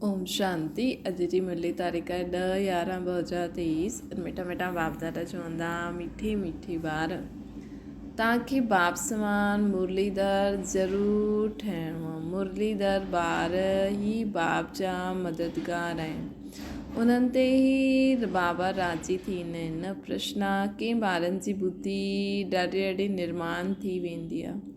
ओम शांति। अॼु जी मुरली तारीख़ आहे 10/11/2023। मिठा मिठा बाप दादा चवंदा मीठी मीठी ॿार तव्हांखे बाप समान मुरलीधर ज़रूरु ठहिणो आहे। मुरलीधर ॿार ई बाप जा मददगार आहिनि। उन्हनि ते ई बाबा राज़ी थींदा आहिनि। न प्रश्न कंहिं ॿारनि जी बुद्धि ॾाढी ॾाढी निर्माण थी वेंदी आहे।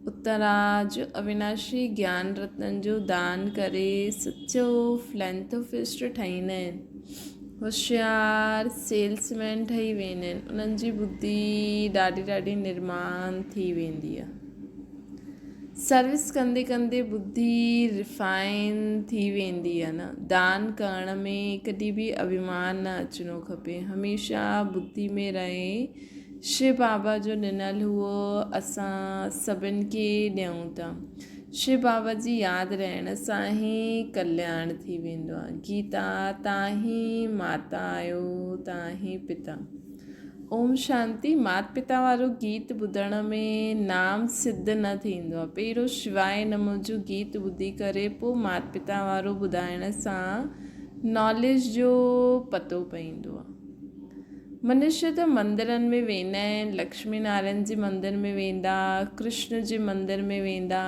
उत्तराज अविनाशी ज्ञान रत्न जो दान करे सचो फिलैंथोपिस्ट ठहींदा आहिनि। होशियार सेल्समैन ठही वेंदा आहिनि। उन्हनि जी बुद्धि ॾाढी ॾाढी निर्माण थी वेंदी आहे। सर्विस कंदे कंदे बुद्धि रिफाइन थी वेंदी आहे। न दान करण में कॾहिं बि अभिमान न अचिणो खपे। हमेशह बुद्धि में रहे शिव बाबा जो ॾिनल हुओ असां सभिनि खे ॾियूं था। शिव बाबा जी यादि रहण सां ई कल्याण थी वेंदो आहे। गीता तव्हां ई माता आहियो, तव्हां ई पिता। ओम शांति। माता पिता वारो गीत ॿुधण में नाम सिद्ध न थींदो आहे। पहिरियों शिवाय नमो जो गीत ॿुधी करे पोइ माता पिता वारो ॿुधाइण सां नॉलेज जो पतो पवंदो आहे। मनुष्य त मंदरनि में वेंदा आहिनि। लक्ष्मी नारायण जे मंदर में वेंदा, कृष्ण जे मंदर में वेंदा,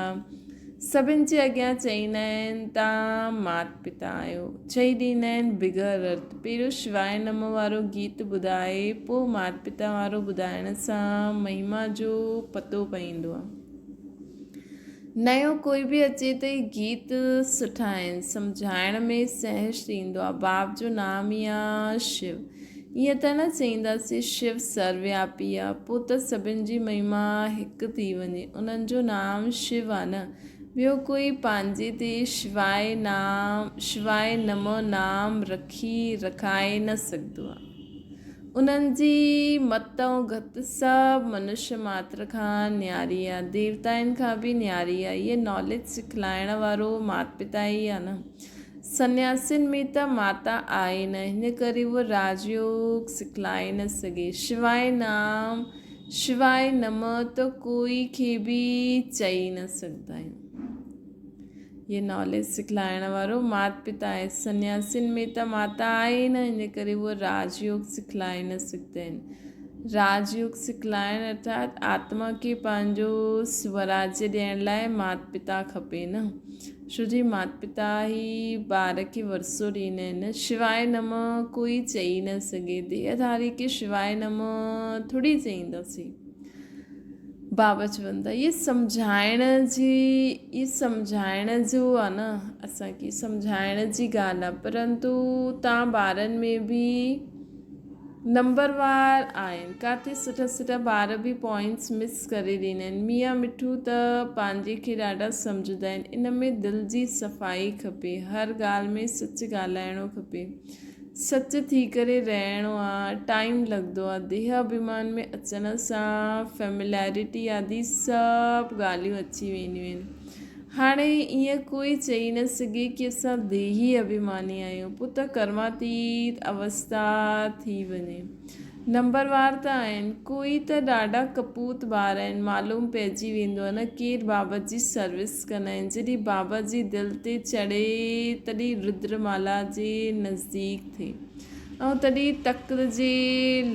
सभिनि जे अॻियां चईंदा आहिनि तव्हां माता पिता आहियो। चई ॾींदा आहिनि बिगर अर्थ। पहिरियों शिवाय नमो वारो गीत ॿुधाए पोइ माता पिता वारो ॿुधाइण सां महिमा जो पतो पवंदो आहे। नयो कोई बि अचे त ई गीत सुठा आहिनि। सम्झाइण में सहज थींदो आहे। बाप जो नाम ई आहे शिव। ईअं त न चईंदासीं शिव सर्वव्यापी आहे, पोइ त सभिनि जी महिमा हिकु थी वञे। उन्हनि जो नाम शिव आहे न। ॿियो कोई पंहिंजे ते शिवाय नमो नाम रखाए न सघंदो आहे। उन्हनि जी मत ऐं गत सभु मनुष्य मात्र खां न्यारी आहे, देवताउनि खां बि न्यारी आहे। इहे नॉलेज सिखलाइण वारो माता पिता ई आहे न। सन्यासियुनि में त माता आहे न, हिन करे उहो राजयोग सिखलाए न सघे। शिवाय नाम शिवाय नम त कोई खे बि चई न सघंदा आहियूं। ये नॉलेज सिखलाइण वारो माता पिता आहे। सन्यासियुनि में त माता आहे न, हिन करे उहो राजयोग सिखलाए न सघंदा आहिनि। राजयोग सिखलाइण अर्थात आत्मा खे पंहिंजो स्वराज्य ॾियण लाइ माता पिता खपे न। छो जी माता पिता ई ॿार खे वरसो ॾींदा आहिनि। शिवाय नम कोई चई न सघे। देहधारी खे शिवाय नम थोरी चईंदासीं। बाबा चवंदा इहे सम्झाइण जो आहे न। असांखे सम्झाइण जी ॻाल्हि आहे। परंतु तव्हां ॿारनि में बि नंबरवार आहिनि। किथे सुठा सुठा ॿार बि पॉइंट्स मिस करे ॾींदा आहिनि। मियां मिठू त पंहिंजे खे ॾाढा सम्झंदा आहिनि। इन में दिलि जी सफ़ाई खपे। हर ॻाल्हि में सच ॻाल्हाइणो खपे। सच थी करे रहणो आहे। टाइम लॻंदो आहे। देह अभिमान में अचण सां फैमिलैरिटी आदि सभु ॻाल्हियूं अची वेंदियूं आहिनि। हाणे ईअं कोई चई न सघे कि असां देही अभिमानी आहियूं, पोइ त कर्मातीत अवस्था थी वञे। नंबरवार त आहिनि। कोई त ॾाढा कपूत ॿार आहिनि। मालूम पइजी वेंदो आहे न केरु बाबा जी सर्विस कंदा आहिनि। जॾहिं बाबा जी दिलि ते चढ़े तॾहिं रुद्रमाला जे नज़दीक थिए ऐं तॾहिं तक्र जे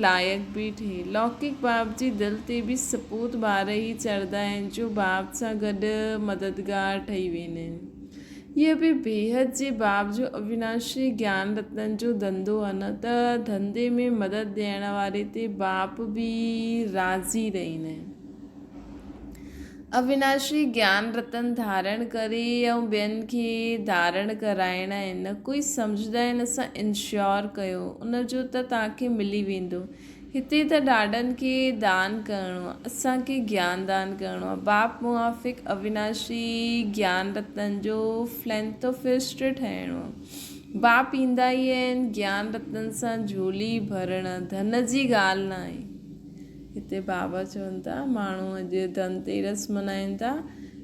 लाइक़ बि थिए। लौकिक बाप जी दिलि ते बि सपूत ॿार ई चढ़ंदा आहिनि जो बाप सां गॾु मददगार ठही वेंदा आहिनि। इहे बि बेहद जे बाप जो अविनाशी ज्ञान रत्न जो धंधो आहे न। त धंधे में मदद ॾियण वारे ते बाप बि राज़ी रहंदा आहिनि। अविनाशी ज्ञान रतन धारण करे ऐं ॿियनि खे धारण कराइणा आहिनि। न कोई सम्झंदा आहिनि असां इंश्योर कयो, उनजो त तव्हांखे मिली वेंदो। हिते त ॾाढनि खे दान करिणो आहे। असांखे ज्ञान दान करिणो आहे। बाप मुआफ़िक अविनाशी ज्ञान रत्न जो फिलैंथोपिस्ट ठहिणो आहे। बाप ईंदा ई आहिनि ज्ञान रत्न सां झोली भरणु, धन जी ॻाल्हि न आहे। हिते बाबा चवनि था माण्हू अॼु धनतेरस मल्हाइनि था,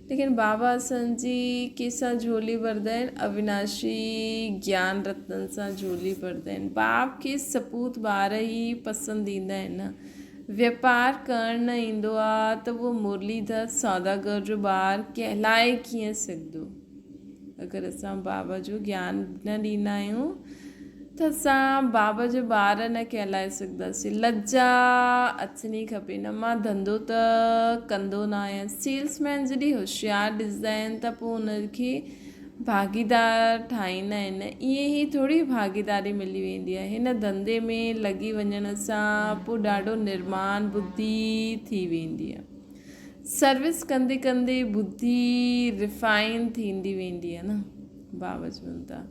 लेकिन बाबा असांजी कंहिंसां झोली भरंदा आहिनि? अविनाशी ज्ञान रत्न सां झोली भरंदा आहिनि। बाप खे सपूत ॿार ई पसंदि ईंदा आहिनि न। वापारु करणु न ईंदो आहे त उहो मुरलीधर सौदागर जो ॿारु कहलाए कीअं सघंदो। अगरि असां बाबा जो ज्ञान न ॾींदा आहियूं त असां बाबा जो ॿार न कहलाए सघंदासीं। लज्जा अचणी खपे। न मां धंधो त कंदो न आहियां। सेल्समैन जॾहिं होशियारु ॾिसंदा आहिनि त पोइ उनखे भागीदार ठाहींदा आहिनि। ईअं ई थोरी भागीदारी मिली वेंदी आहे। हिन धंधे में लॻी वञण सां पोइ ॾाढो निर्माण बुद्धि थी वेंदी आहे। सर्विस कंदे कंदे बुद्धि रिफाइन थींदी वेंदी आहे न। बाबा चवनि था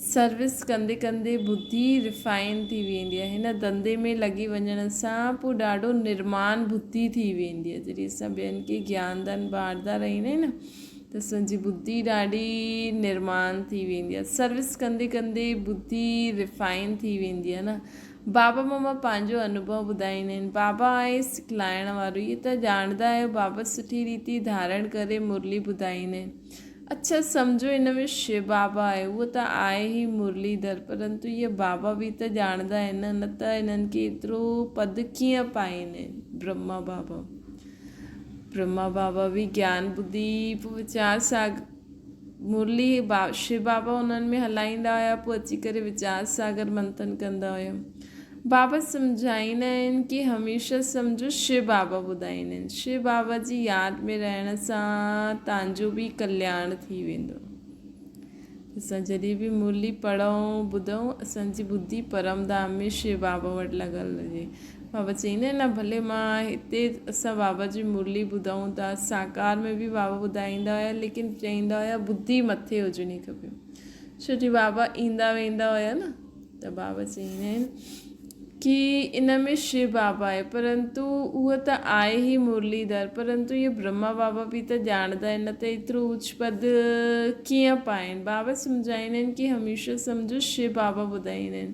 सर्विस कंदे कंदे बुद्धि रिफाइन थी वेंदी आहे। हिन धंधे में लॻी वञण सां पोइ ॾाढो निर्माण बुद्धि थी वेंदी आहे। जॾहिं असां ॿियनि खे ज्ञानदान बांटदा रहींदा आहियूं न त असांजी बुद्धि ॾाढी निर्माण थी वेंदी आहे। सर्विस कंदे कंदे बुद्धि रिफाइन थी वेंदी आहे न। बाबा मम्मा पंहिंजो अनुभव ॿुधाईंदा आहिनि। बाबा आहे सिखलाइण वारो। इहे त ॼाणंदा आहियो बाबा सुठी रीति धारण करे मुरली ॿुधाईंदा आहिनि। अच्छा सम्झो इन में शिव बाबा आहे, उहो त आहे ई मुरलीधर, परंतु इहे बाबा बि त ॼाणंदा आहिनि न त इन्हनि खे एतिरो पद कीअं पाइनि। ब्रह्मा बाबा बि ज्ञान बुद्धि पोइ वीचार सागर मुरली शिव बाबा उन्हनि में हलाईंदा हुया, पोइ अची करे वीचार सागर मंथन कंदा हुया। बाबा सम्झाईंदा आहिनि कि हमेशह सम्झो शिव बाबा ॿुधाईंदा आहिनि। शिव बाबा जी यादि में रहण सां तव्हांजो बि कल्याण थी वेंदो। असां जॾहिं बि मुरली पढ़ूं ॿुधूं असांजी बुद्धि परमधाम में शिव बाबा वटि लॻल हुजे। बाबा चईंदा आहिनि न भले मां हिते असां बाबा जी मुरली ॿुधूं था, साकार में बि बाबा ॿुधाईंदा हुया, लेकिन चईंदा हुया बुद्धि मथे हुजणी खपे। छो जो बाबा ईंदा वेंदा हुया न, त बाबा चईंदा आहिनि कि इन में शिव बाबा आहे, परंतु उहो त आहे ई मुरलीधर, परंतु इहे ब्रह्मा बाबा बि त ॼाणंदा आहिनि, न त एतिरो उच्च पद कीअं पाइनि। बाबा सम्झाईंदा आहिनि कि हमेशह सम्झो शिव बाबा ॿुधाईंदा आहिनि।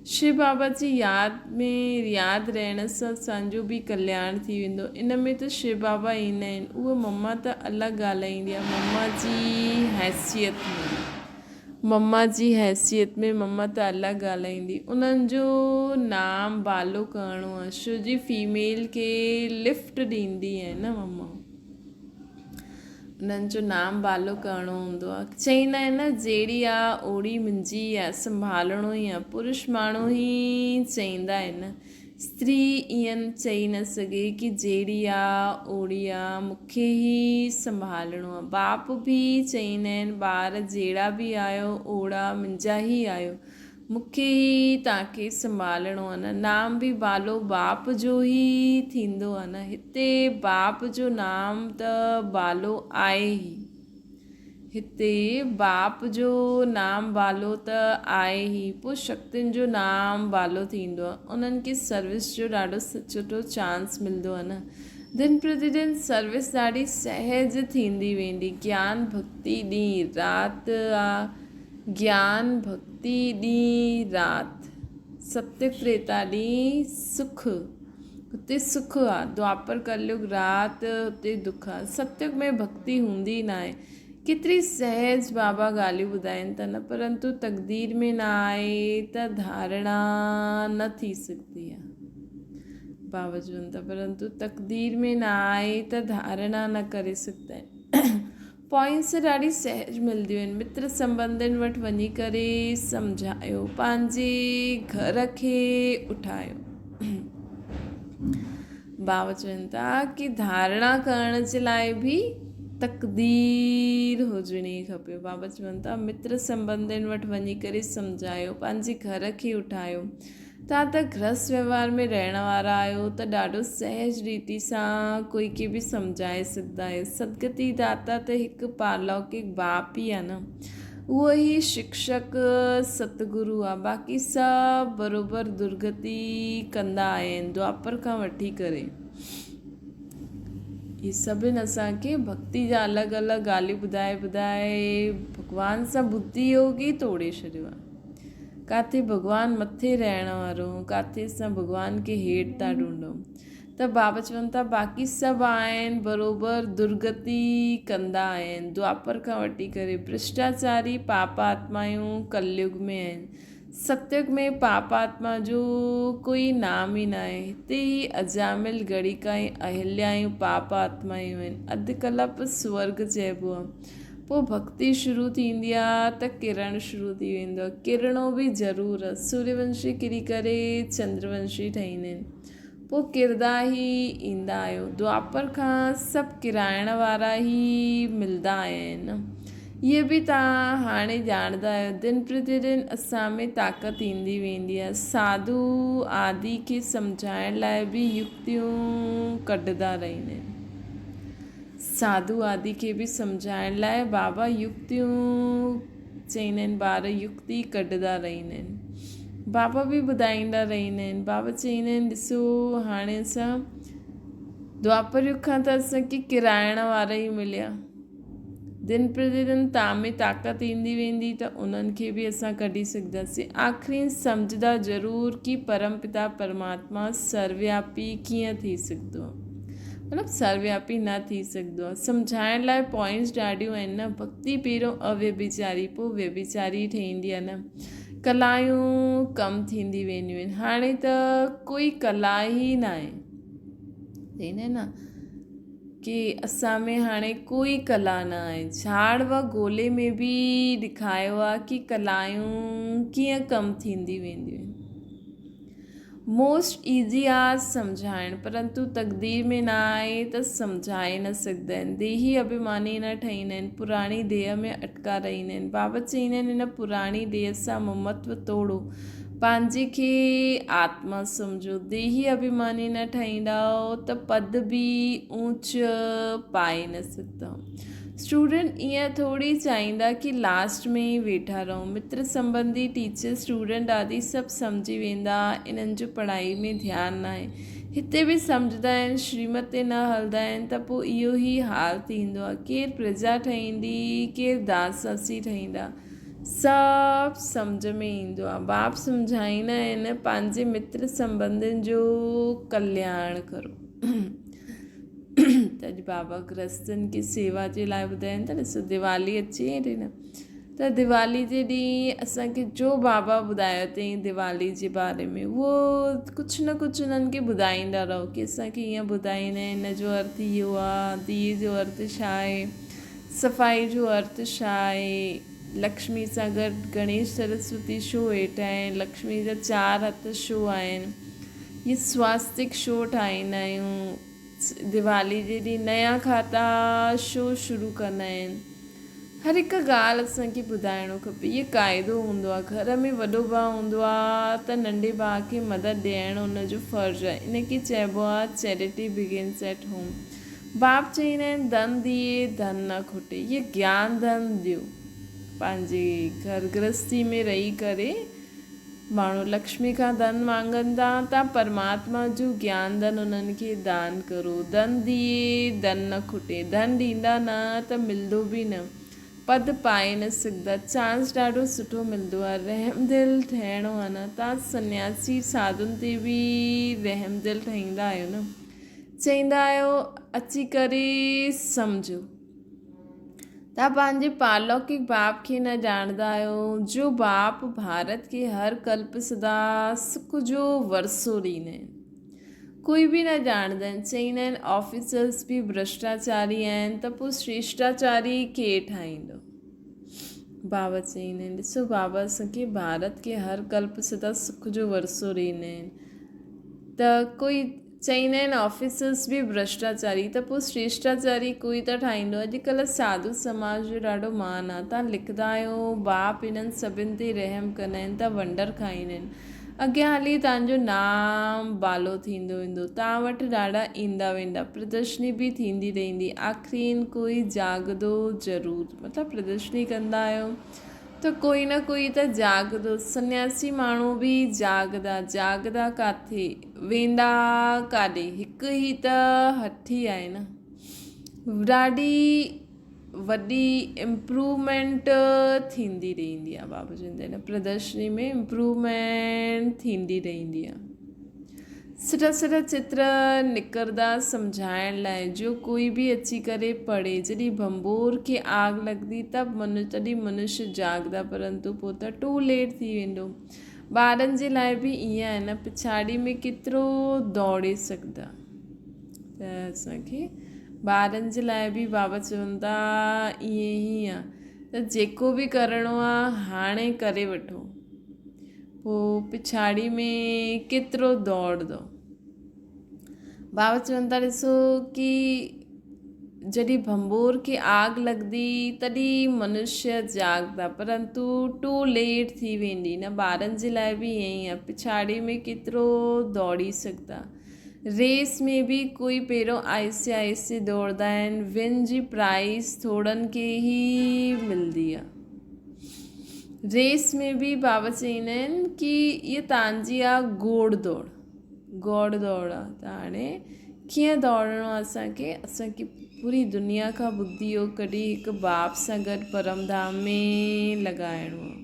शिव बाबा जी यादि रहण सां असांजो बि कल्याण थी वेंदो। इन में त शिव बाबा ईंदा आहिनि, उहा मम्मा त अलॻि ॻाल्हाईंदी आहे। मम्मा जी हैसियत में मम्मा त अलॻि ॻाल्हाईंदी। उन्हनि जो नाम बालो करिणो आहे, छो जी फीमेल खे लिफ्ट ॾींदी आहे न मम्मा। उन्हनि जो नाम बालो करिणो हूंदो आहे। चईंदा आहिनि न जहिड़ी आहे ओड़ी मुंहिंजी आहे, संभालणो ई आहे। पुरुष माण्हू ई चईंदा आहिनि, स्त्री ईअं चई न सघे कि जहिड़ी आहे ओड़ी आहे, मूंखे ई संभालणो आहे। बाप बि चईंदा आहिनि ॿार जहिड़ा बि आहियो ओड़ा मुंहिंजा ई आहियो, मूंखे ई तव्हांखे संभालणो आहे न। नाम बि बालो बाप जो ई थींदो आहे न। हिते बाप जो नाम त बालो आहे ई। हिते बाप जो नाम बालो त आहे ई, पोइ शक्तियुनि जो नाम बालो थींदो आहे। उन्हनि खे सर्विस जो ॾाढो सुठो चांस मिलंदो आहे न। दिन प्रतिदिन सर्विस ॾाढी सहज थींदी वेंदी। ज्ञान भक्ति ॾींहुं राति आहे, ज्ञान भक्ति ॾींहुं राति, सत्य त्रेता ॾींहुं सुख, हुते सुख आहे। द्वापर कलयुग राति, हुते दुख आहे। सत्युग में भक्ति हूंदी न आहे। केतिरी सहज बाबा ॻाल्हियूं ॿुधाइनि था न, परंतु तक़दीर में न आहे त धारणा न थी सघंदी आहे। बाबा चवनि था परंतु तक़दीर में न आहे त धारणा न करे सघंदा आहिनि। पॉइंट्स ॾाढी सहज मिलंदियूं आहिनि। मित्र संबंधियुनि वटि वञी करे सम्झायो, पंहिंजे घर खे उठायो। बाबा चवनि था कि धारणा करण जे लाइ बि तक़दीर हुजणी खपे। बाबा चवनि था मित्र संबंधियुनि वटि वञी करे सम्झायो, पंहिंजे घर खे उठायो। तव्हां त गृहस्थ व्यवहार में रहण वारा आहियो त ॾाढो सहज रीति सां कोई खे बि सम्झाए सघंदा आहियो। सदगति दाता त हिकु पालौकिक बाप ई आहे न, उहो ई शिक्षक सतगुरु आहे। बाक़ी सभु बराबरि दुर्गति कंदा आहिनि द्वापर खां वठी करे। इहे सभिनि असांखे भक्ति जा अलॻि अलॻि ॻाल्हियूं ॿुधाए भॻवान सां बुद्धि योग ई तोड़े छॾियो आहे। किथे भॻवानु मथे रहण वारो, किथे असां भॻवान खे हेठि था ढूंढूं। त बाबा चवनि था बाक़ी सभु आहिनि बराबरि दुर्गति कंदा आहिनि द्वापर खां वठी करे। भ्रष्टाचारी पाप आत्मायूं कलयुग में आहिनि। सतयुग में पाप आत्मा जो कोई नाम ई न आहे। हिते ई अजामिल गणिका ऐं अहिल्यायूं पाप आत्मायूं आहिनि। अधु कल्प स्वर्ग चइबो आहे। पोइ भक्ति शुरू थींदी आहे त किरण शुरू थी वेंदो आहे। किरणो बि ज़रूरु आहे। सूर्यवंशी किरी करे चंद्रवंशी ठहींदा आहिनि। पोइ किरंदा ई ईंदा आहियो। द्वापर खां सभु किराइण वारा ई मिलंदा आया आहिनि। इहे बि तव्हां हाणे ॼाणंदा आहियो। दिन प्रतिदिन असां में ताक़त ईंदी वेंदी आहे। साधू आदि खे सम्झाइण लाइ बि युक्तियूं कढंदा रहंदा आहिनि। साधू आदि खे बि सम्झाइण लाइ बाबा युक्तियूं चईंदा आहिनि। ॿार युक्ति कढंदा रहंदा आहिनि। बाबा बि ॿुधाईंदा रहंदा आहिनि। बाबा चईंदा आहिनि ॾिसो हाणे असां द्वापर युग खां त असांखे किराइण वारा ई मिलिया। दिन प्रतिदिन तव्हां में ताक़त ईंदी वेंदी त उन्हनि खे बि असां कढी सघंदासीं। आख़िरी सम्झंदा ज़रूरु कि परमपिता परमात्मा सर्वव्यापी कीअं थी सघंदो आहे। मतिलबु सर्वव्यापी न थी सघंदो आहे। सम्झाइण लाइ पॉइंट्स ॾाढियूं आहिनि न। भक्ति पहिरियों अव्यभिचारी पोइ व्यभिचारी ठहींदी आहे न। कलायूं कम थींदी वेंदियूं आहिनि। हाणे त कोई कला ई न आहे। चईंदा आहिनि न कि असां में हाणे कोई कला न आहे। झाड़ व गोले में बि ॾेखारियो आहे कि कलायूं कीअं कम थींदी वेंदियूं आहिनि। मोस्ट ईज़ी आहे सम्झाइणु, परंतु तक़दीर में न आहे त सम्झाए न सघंदा आहिनि। देही अभिमानी न ठहींदा आहिनि। पुराणी देह में अटका रहंदा आहिनि। बाबा चईंदा आहिनि हिन पुराणी देह सां ममत्व तोड़ो, पंहिंजे खे आत्मा सम्झो। देही अभिमानी न ठहींदा त पद बि ऊंच पाए न सघंदा। स्टूडेंट ईअं थोरी चाहींदा कि लास्ट में ई वेठा रहूं। मित्र संबंधी टीचर स्टूडेंट आदि सभु सम्झी वेंदा। इन्हनि जो पढ़ाई में ध्यानु न आहे। हिते बि सम्झंदा आहिनि, श्रीमत ते न हलंदा आहिनि त पोइ इहो ई हाल थींदो आहे। केरु प्रजा ठहींदी, केरु दासासी ठहींदा, सभु सम्झ में ईंदो आहे। बाप सम्झाईंदा आहिनि पंहिंजे मित्र संबंधियुनि जो कल्याण करो। त अॼु बाबा गृहस्थनि खे सेवा जे लाइ ॿुधाइनि था। ॾिसो दिवाली अचे थी न, त दिवाली जे ॾींहुं असांखे जो बाबा ॿुधायो अथई दिवाली जे बारे में, उहो कुझु न कुझु उन्हनि खे ॿुधाईंदा रहो कि असांखे ईअं ॿुधाईंदा आहिनि हिन जो अर्थ इहो आहे, दीए जो अर्थ छा आहे, सफ़ाई जो अर्थ छा आहे, लक्ष्मी सां गॾु गणेश सरस्वती छो वेठा आहिनि, लक्ष्मी जा 4 हथ छो आहिनि, इहे स्वास्तिक छो ठाहींदा आहियूं, दिवाली जे ॾींहुं नया खाता छो शुरू कंदा आहिनि। हर हिकु ॻाल्हि असांखे ॿुधाइणो खपे। इहो क़ाइदो हूंदो आहे। घर में वॾो भाउ हूंदो आहे त नंढे भाउ खे मदद ॾियणु उनजो फ़र्ज़ु आहे। इनखे चइबो आहे चैरिटी बिगिन्स एट होम। बाप चईंदा आहिनि धन दिए धन न खुटे। इहे ज्ञान धन ॾियो। पंहिंजे घर गृहस्थी में रही करे माण्हू लक्ष्मी खां धन मांगनि था, तव्हां परमात्मा जो ज्ञान धन उन्हनि खे दान करो। धन दिए धन न खुटे। धन ॾींदा न त मिलंदो बि न, पद पाए न सघंदा। चांस ॾाढो सुठो मिलंदो आहे। रहम दिल ठहिणो आहे न। तव्हां सन्यासी साधुनि ते बि रहम दिल ठहींदा आहियो न। चईंदा आहियो अची करे सम्झो। तव्हां पंहिंजे पालौकिक बाप खे न ॼाणंदा आहियो। जो बाप भारत खे हर कल्प सदा सुख जो वरसो ॾींदा आहिनि। कोई बि न ॼाणंदा आहिनि। चईंदा आहिनि ऑफिसर्स बि भ्रष्टाचारी आहिनि त पोइ श्रेष्ठाचारी केरु ठाहींदो। बाबा चईंदा आहिनि ॾिसो बाबा असांखे भारत खे हर कल्प सदा सुख जो वरसो ॾींदा आहिनि त कोई चईंदा आहिनि ऑफिसर्स बि भ्रष्टाचारी त पोइ श्रेष्ठाचारी कोई त ठाहींदो। अॼुकल्ह साधु समाज जो ॾाढो मान आहे। तव्हां लिखंदा आहियो बाप इन्हनि सभिनि ते रहम कंदा आहिनि त वंडर खाईंदा आहिनि। अॻियां हली तव्हांजो नाम बालो थींदो वेंदो। तव्हां वटि ॾाढा ईंदा वेंदा। प्रदर्शनी बि थींदी रहंदी। आख़िरी कोई जागदो ज़रूरु। मतिलबु प्रदर्शनी कंदा आहियो त कोई न कोई त जागदो। सन्यासी माण्हू बि जागदा काथे वेंदा काॾे, हिकु ई त हठी आहे न। ॾाढी वॾी इम्प्रूवमेंट थींदी रहंदी आहे। बाबा चवंदा आहिनि प्रदर्शनी में इम्प्रूवमेंट थींदी रहंदी आहे। सुठा सुठा चित्र निकिरंदा सम्झाइण लाइ, जो कोई बि अची करे पढ़े। जॾहिं भंबोर खे आग लॻंदी तॾहिं मनुष्य जागदा, परंतु पोइ त टू लेट थी वेंदो। ॿारनि जे लाइ बि ईअं आहे न, पिछाड़ी में केतिरो दौड़े सघंदा। त असांखे ॿारनि जे लाइ बि बाबा चवनि था ईअं ई आहे त जेको बि करिणो आहे हाणे करे वठो, पोइ पिछाड़ी में केतिरो दौड़ंदो। बाबा चवनि था ॾिसो कि जॾहिं भंबोर खे आग लॻंदी तॾहिं मनुष्य जागदा, परंतु टू लेट थी वेंदी न। ॿारनि जे लाइ बि ईअं ई आहे, पिछाड़ी में केतिरो दौड़ी सघंदा। रेस में बि कोई पहिरियों आहिस्ते आहिस्ते दौड़ंदा आहिनि, विन जी प्राइज़ थोड़नि खे ई मिलंदी आहे। रेस में बि बाबा चवंदा आहिनि कि इहा तव्हांजी आहे घोड़ दौड़ आहे। त हाणे कीअं दौड़णो आहे असांखे पूरी दुनिया खां बुद्धि योग कढी हिकु बाप सां गॾु परमधाम में लॻाइणो आहे।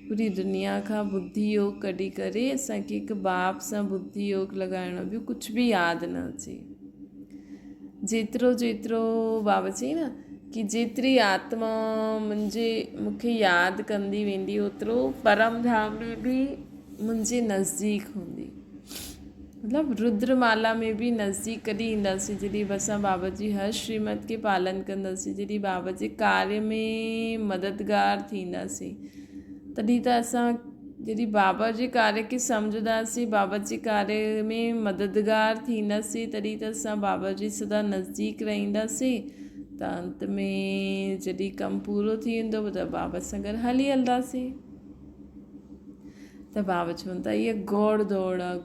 पूरी दुनिया खां बुद्धि योग कढी करे असांखे हिकु बाप सां बुद्धि योग लॻाइणो आहे, ॿियो कुझु बि यादि न अचे। जेतिरो बाबा चई न कि जेतिरी आत्मा मूंखे यादि कंदी वेंदी ओतिरो परमधाम में बि मुंहिंजे नज़दीक हूंदी। मतिलबु रुद्रमाला में बि नज़दीक कॾहिं ईंदासीं जॾहिं असां बाबा जी हर श्रीमत खे पालन कंदासीं, जॾहिं बाबा जे कार्य में मददगार थींदासीं, तॾहिं त असां जॾहिं बाबा जे कार्य खे सम्झंदासीं, बाबा जे कार्य में मददगार थींदासीं, तॾहिं त असां बाबा जी सदा नज़दीक रहंदासीं। त अंत में जॾहिं कमु पूरो थी वेंदो त बाबा सां गॾु हली हलंदासीं। त बाबा चवनि था इहा घोड़ दौड़ आहे,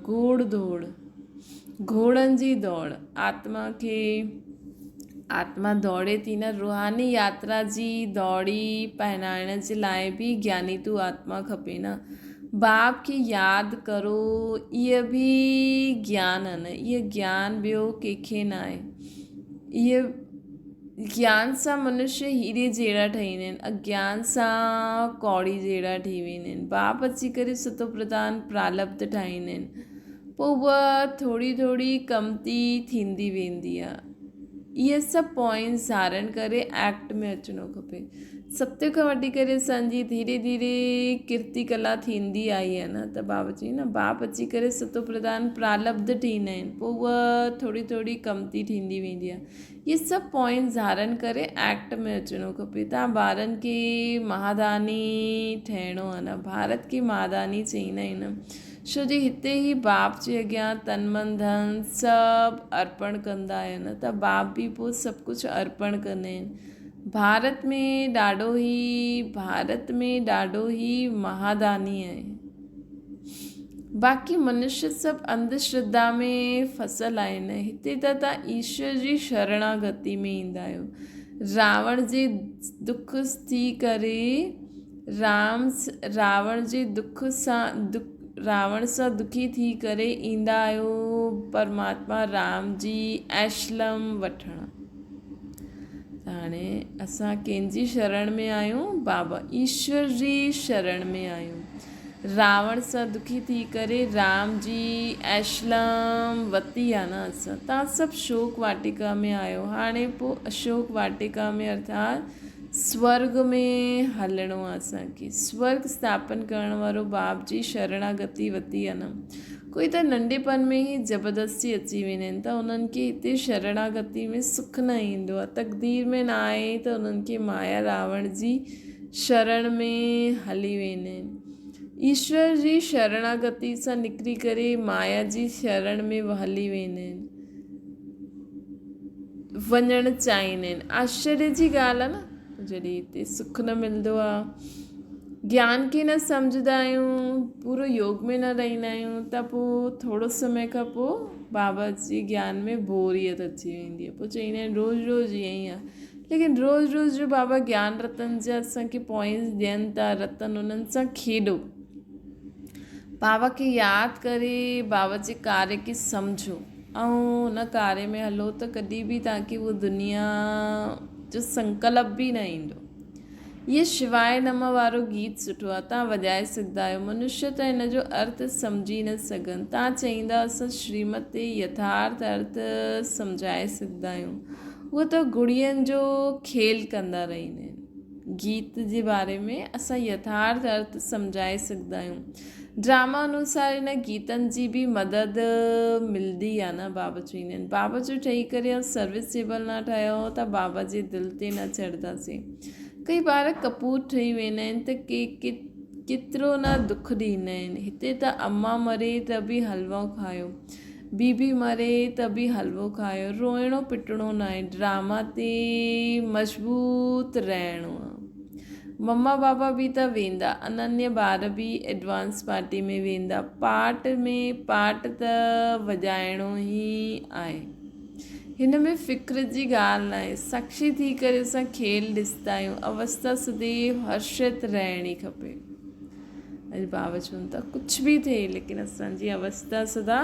घोड़नि जी दौड़। आत्मा दौड़े थी न, रूहानी यात्रा जी दौड़ी पहनाइण जे लाइ बि ज्ञानी तू आत्मा खपे न। बाप खे यादि करो, इहा बि ज्ञान आहे न, इहा ज्ञान ॿियो कंहिंखे न आहे। इहा ज्ञान सां मनुष्य हीरे जहिड़ा ठही वेंदा आहिनि, अज्ञान सां कौड़ी जहिड़ा ठही वेंदा आहिनि। बाप अची करे सतो प्रधान प्रालब्ध ठाहींदा आहिनि, पोइ उहा थोरी कमती थींदी वेंदी आहे। इहे सभु पॉइंट्स धारण करे एक्ट में अचिणो खपे। सत्य खां वठी करे असांजी धीरे धीरे कीर्ति कला थींदी आई आहे न। त बाबा चई न बाप अची करे सतो प्रधान प्रालब्ध ठाहींदा आहिनि, पोइ उहा थोरी कमती थींदी वेंदी आहे। इहे सभु पॉइंट्स धारण करे एक्ट में अचिणो खपे। तव्हां ॿारनि खे महादानी ठहिणो आहे न, भारत खे महादानी चईंदा आहिनि न, छो जो हिते ई बाप जे अॻियां तन मन धन सभु अर्पण कंदा आहिनि, त बाप बि पोइ सभु कुझु अर्पण कंदा आहिनि। भारत में ॾाढो ई महादानी आहे। बाक़ी मनुष्य सभु अंधश्रद्धा में फसियल आहिनि। हिते त तव्हां ईश्वर जी शरणागति में ईंदा आहियो। रावण जे दुख थी करे रावण सां दुखी थी करे ईंदा आहियो परमात्मा राम जी ऐशलम वठणु। हाणे असां कंहिंजी शरण में आहियूं? बाबा ईश्वर जी शरण में आहियूं। रावण सां दुखी थी करे राम जी ऐशलम वती आहे न असां। तव्हां सभु शोक वाटिका में आहियो, हाणे पोइ अशोक वाटिका में अर्थात स्वर्ग में हलणो आहे असांखे। स्वर्ग स्थापन करण वारो बाप जी शरणागति वती आहे न। कोई त नंढेपन में ई ज़बरदस्ती अची वेंदा आहिनि, त उन्हनि खे हिते शरणागति में सुख न ईंदो आहे। तक़दीर में न आहे त उन्हनि खे माया रावण जी शरण में हली वेंदा आहिनि। ईश्वर जी शरणागति सां निकिरी करे माया जी शरण में हली वेंदा आहिनि, वञणु चाहींदा आहिनि। आश्चर्य जी ॻाल्हि आहे न, जॾहिं हिते सुख न मिलंदो आहे, ज्ञान खे न सम्झंदा आहियूं, पूरो योग में न रहंदा आहियूं, त पोइ थोरो समय खां पोइ बाबा जी ज्ञान में बोरियत अची वेंदी आहे। पोइ चईंदा आहिनि रोज़ु ईअं ई आहे। लेकिन रोज़ु जो बाबा ज्ञान रतन जा असांखे पॉइंट्स ॾियनि था, रतन उन्हनि सां खेॾो, बाबा खे यादि करे बाबा जे कार्य खे सम्झो ऐं हुन कार्य में हलो, त कॾहिं बि तव्हांखे उहा दुनिया जो संकल्प बि न ईंदो। ये शिवाय नम वारो गीत सुठो आहे, तव्हां वॼाए सघंदा आहियो। मनुष्य त हिन जो अर्थ सम्झी न सघनि। तव्हां चईंदा असां श्रीमत ते यथार्थ अर्थ सम्झाए सघंदा आहियूं। उहो त गुड़ियनि जो खेल कंदा रहंदा आहिनि। गीत जे बारे में असां यथार्थ अर्थ सम्झाए सघंदा आहियूं। ड्रामा अनुसार इन गीतनि जी बि मदद मिलंदी आहे न। बाबा चवंदा आहिनि बाबा जो ठही करे सर्विसेबल न ठहियो त बाबा जे दिलि ते न चढ़ंदासीं। कई ॿार कपूर ठही वेंदा आहिनि त केतिरो न दुख ॾींदा आहिनि। हिते त अम्मा मरे त बि हलवो खायो, बीबी मरे त बि हलवो खायो, रोइणो पिटणो न आहे, ड्रामा ते मज़बूत रहणो आहे। मम्मा पापा बि त वेंदा, अनन्य ॿार बि एडवांस पार्टी में वेंदा। पार्ट त वॼाइणो ई आहे। हिन में फ़िक्र जी ॻाल्हि न आहे। साक्षी थी करे असां खेल ॾिसंदा आहियूं। अवस्था सदैव हर्षित रहणी खपे। अॼु बाबा चवनि था कुझु बि थिए लेकिन असांजी अवस्था सदा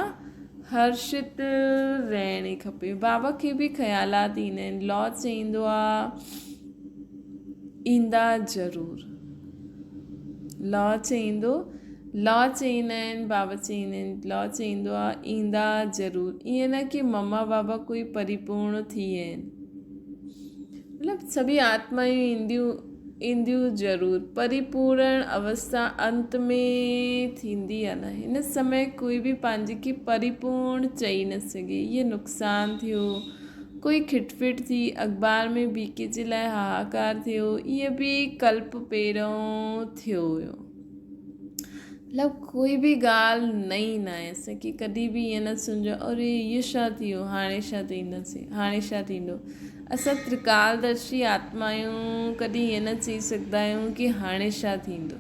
हर्षित रहणी खपे। बाबा खे बि ख़्यालात ईंदा आहिनि। लॉ चईंदो आहे ईंदा ज़रूर। लॉ चईंदा आहिनि, बाबा चईंदा आहिनि लॉ चईंदो आहे ईंदा ज़रूर। ईअं न की मम्मा बाबा कोई परिपूर्ण थी विया आहिनि, मतिलबु सभी आत्मायूं ईंदियूं ज़रूर। परिपूर्ण अवस्था अंत में थींदी आहे न। हिन समय कोई बि पंहिंजे खे परिपूर्ण चई न सघे। इहे नुक़सानु थियो, कोई खिटफिट थी, अख़बार में बीके जे लाइ हाहाकार थियो, इहे बि कल्प पहिरियों थियो हुयो। मतिलबु कोई बि ॻाल्हि नई न आहे। असांखे कॾहिं बि ईअं न सम्झो अरे इहो छा थियो, हाणे छा थींदासीं, हाणे छा थींदो। असां त्रिकालदर्शी आत्मायूं कॾहिं ईअं न चई सघंदा आहियूं की हाणे छा थींदो।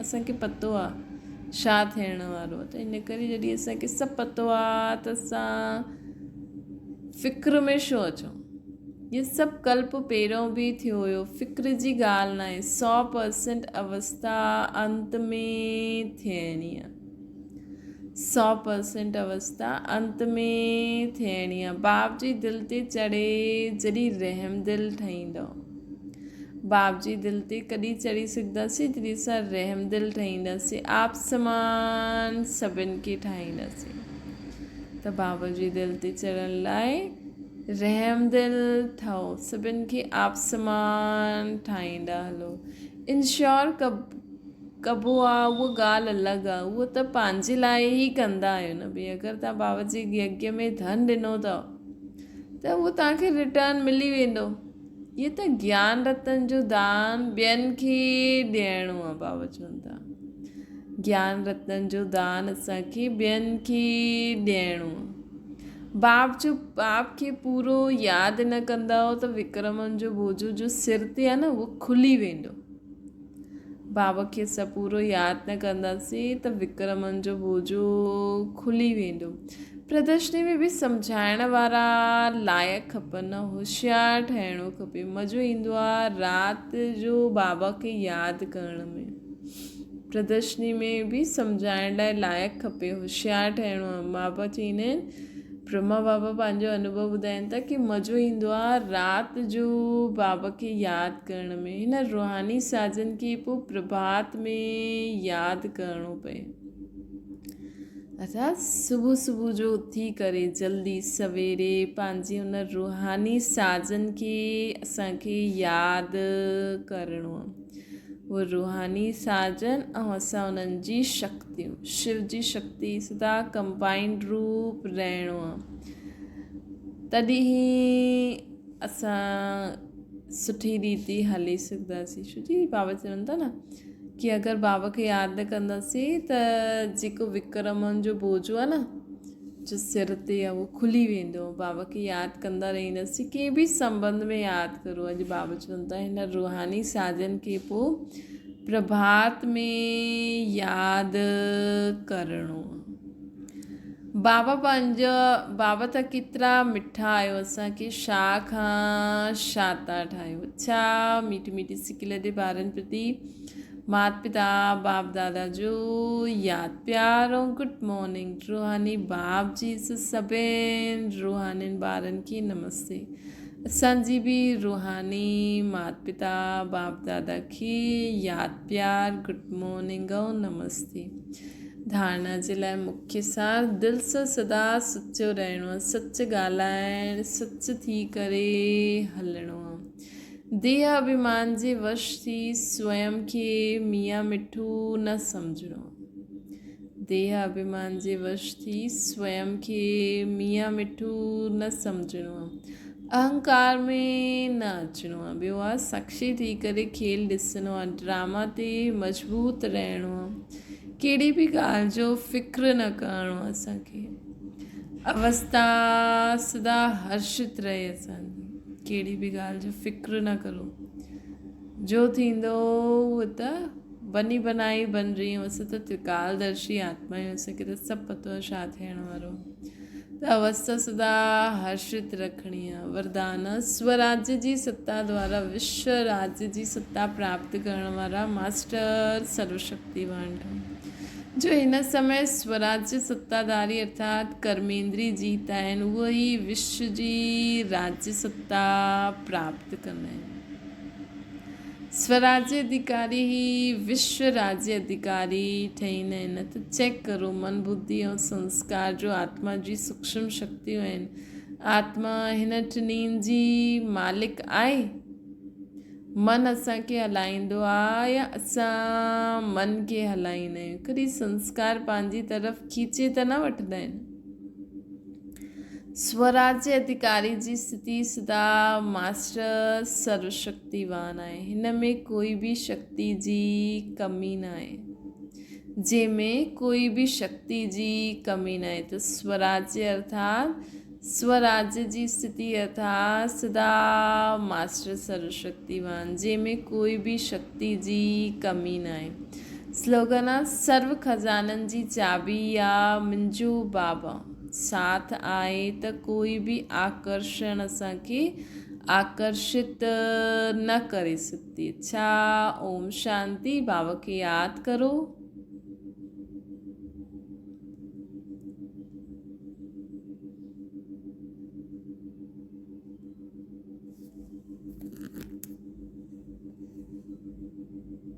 असांखे पतो आहे छा थियण वारो आहे। त इन करे जॾहिं असांखे सभु पतो आहे त असां फ़िक्र में छो अचूं। इहे सभु कल्प पहिरियों बि थियो हुयो। फ़िक्र जी ॻाल्हि न आहे। 100% अवस्था अंत में थियणी आहे। 100% अवस्था अंत में थियणी आहे। बाप जी दिलि ते चढ़े जॾहिं रहम दिलि ठहींदो। बाप जी दिलि ते कॾहिं चढ़ी सघंदासीं जॾहिं असां रहम दिलि ठाहींदासीं। आप समान सभिनि खे ठाहींदासीं। त बाबा जी दिलि ते चढ़ण लाइ रहम दिलि ठहो, सभिनि खे आप समान ठाहींदा हलो। इंश्योर कबो आहे उहा ॻाल्हि अलॻि आहे। उहो त पंहिंजे लाइ ई कंदा आहियो न भई। अगरि तव्हां बाबा जे यज्ञ में धन ॾिनो अथव त उहो तव्हांखे रिटर्न मिली वेंदो। इहे त ज्ञान रतन जो दान ॿियनि खे ॾियणो आहे। बाबा चवनि था ज्ञान रतन जो दान असांखे ॿियनि खे ॾियणो आहे। बाप खे पूरो यादि न कंदा त विक्रमनि जो बोझो जो सिर ते आहे न उहो खुली वेंदो। बाबा खे असां पूरो यादि न कंदासीं त विक्रमनि जो बोझो खुली वेंदो। प्रदर्शनी में बि सम्झाइण वारा लाइक़ु खपनि, होशियारु ठहिणो खपे। मज़ो ईंदो आहे राति जो बाबा खे यादि करण में। प्रदर्शनी में बि सम्झाइण लाइ लाइक़ु खपे, होशियारु ठहिणो आहे। बाबा चवंदा आहिनि ब्रह्मा बाबा पंहिंजो अनुभव ॿुधाइनि था की मज़ो ईंदो आहे राति जो बाबा खे यादि करण में। हिन रूहानी साजन खे पोइ प्रभात में यादि करिणो पए। अर्थात सुबुह जो उथी करे जल्दी सवेरे पंहिंजे हुन रूहानी साजन खे असांखे यादि करिणो आहे। उहो रूहानी साजन ऐं असां उन्हनि जी शक्तियूं, शिव जी शक्ति सदा कंबाइंड रूप रहणो आहे। तॾहिं असां सुठी रीति हली सघंदासीं। छोजी बाबा चवनि था न कि अगरि बाबा खे यादि न कंदासीं त जेको विक्रमनि जो बोझो आहे न जो सिर ते आहे उहो खुली वेंदो। बाबा खे यादि कंदा रहंदासीं। कंहिं बि संबंध में यादि करो। अॼु बाबा चवनि था हिन रूहानी साजन खे पोइ प्रभात में यादि करिणो। बाबा त केतिरा मिठा आहियो, असांखे छा खां छा था ठाहियो। छा मीठी मीठी सिकी लॾे ॿारनि प्रति माता पिता बाप दादा जो यादि प्यार ऐं गुड मॉर्निंग। रूहानी बाप जी सभिनि रूहानी ॿारनि खे नमस्ते। असांजी बि रूहानी माता पिता बाप दादा खे यादि प्यार गुड मॉर्निंग ऐं नमस्ते। धारणा जे लाइ मुख्य सार दिलि सां सदा सचो रहणो आहे। सच ॻाल्हाइण, सच थी करे हलणो आहे। देह अभिमान जे वश थी स्वयं खे मियां मिठू न सम्झणो। देह अभिमान जे वश थी स्वयं खे मियां मिठू न सम्झणो आहे। अहंकार में न अचिणो आहे। ॿियो आहे साक्षी थी करे खेल ॾिसणो आहे। ड्रामा ते मज़बूत रहणो आहे। कहिड़ी बि ॻाल्हि जो फ़िक्र न करिणो आहे असांखे। अवस्था सदा हर्षित रहे असांजी। कहिड़ी बि ॻाल्हि जो फ़िक्र न करो। जो थींदो उहो त बनी बनाई बन रही हूँ। असां त त्रिकालदर्शी आत्मा आहियूं। असांखे त सभु पतो आहे छा थियण वारो। त अवस्था सदा हर्षित रखणी आहे। वरदान स्वराज्य जी सत्ता द्वारा विश्व राज्य जी सत्ता प्राप्त करण वारा मास्टर सर्वशक्तिवान ठहूं। जो हिन समय स्वराज्य सत्ताधारी अर्थात कर्मेंद्री जीत आहिनि, उहे ई विश्व जी राज्य सत्ता प्राप्त कंदा आहिनि। स्वराज्य अधिकारी ही विश्व राज्य अधिकारी ठहींदा आहिनि। त चेक करो मन बुद्धि ऐं संस्कार जो आत्मा जी सूक्ष्म शक्तियूं आहिनि। आत्मा हिन टिन्हिनि जी मालिक आहे। मन असांखे हलाईंदो आहे या असां मन खे हलाईंदा आहियूं। कॾहिं संस्कार पंहिंजी तरफ़ खीचे त न वठंदा आहिनि। स्वराज्य अधिकारी जी स्थिति सदा मास्टर सर्वशक्तिवान आहे। हिन में कोई बि शक्ति जी कमी न आहे। जंहिंमें कोई बि शक्ति जी कमी न आहे। त स्वराज्य अर्थात स्वराज्य जी स्थिति अर्थात सदा मास्टर सर्वशक्तिवान, जंहिंमें कोई बि शक्ति जी कमी न आहे। स्लोगन आहे सर्व खज़ाननि जी चाबी या मुंहिंजो बाबा साथ आहे त कोई बि आकर्षण असांखे आकर्षित न करे सघंदी। अच्छा, ओम शांति। बाबा खे यादि करो।